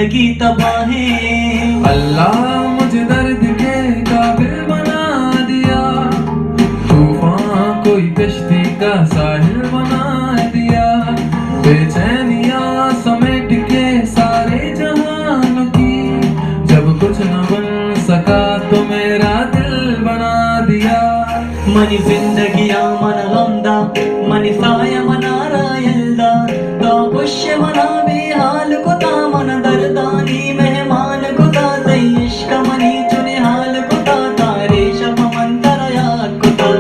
जिंदगी तबाह है। अल्लाह मुझे दर्द के काबिल बना दिया, तूफान कोई कश्ती का साहिल बना दिया। बेचैनियां समेट के सारे जहान की, जब कुछ न बन सका तो मेरा दिल बना दिया। मनी जिंदगिया मन गमदा मनी साया मना रायल्दा तो पुष्य मना बेहाल कुता मन दर्दानी मेहमान कुता तई इश्क मनी चुने हाल कुता तारे शब मंतर याद कुता।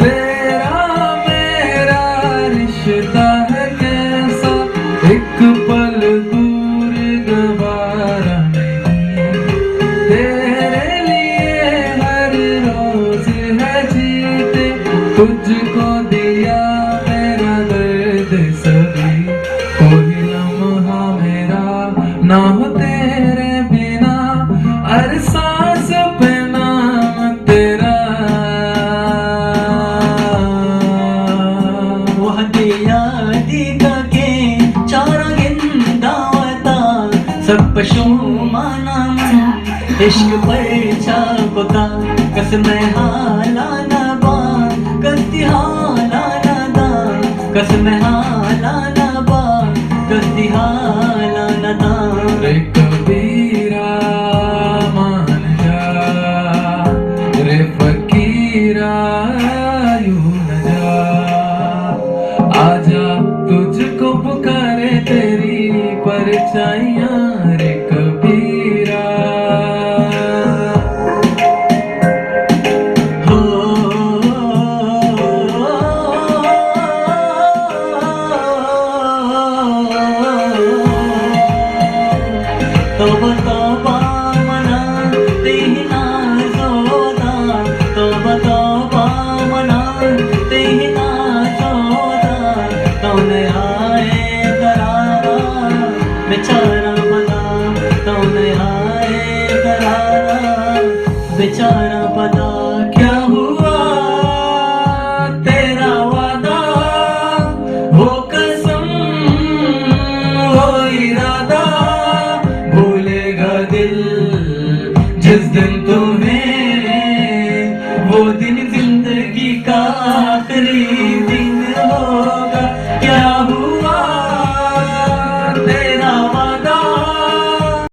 तेरा मेरा रिश्ता है कैसा, एक पल दूर गवारा नहीं। तेरे लिए हर रोज है जीते, तुझको दिया मेरा दर्द सभी। कोई लम्हा मेरा ना हो तेरे बिना, हर सांस पे नाम तेरा। सब पशु माना मन इश्क पर छापता, कसम हाला न बा कस्ती हाला न दा, कसम हाला न बा कस्ती हाला न दा। रे कबीरा मान जा, रे फकीरा यूं न जा। आजा तुझको पुकारे तेरी परछाइयां, रे कबीरा। हो तौबा तौबा मना तेही नाज़ोदा, तौबा तौबा मना तेही नाज़ोदा। तौने आए करारा बेचारा पता, तौने आए करारा बेचारा पता। क्या हुआ तेरा वादा, वो कसम वो इरादा, भूलेगा दिल जिस दिन तुम्हें वो दिन जिंदगी का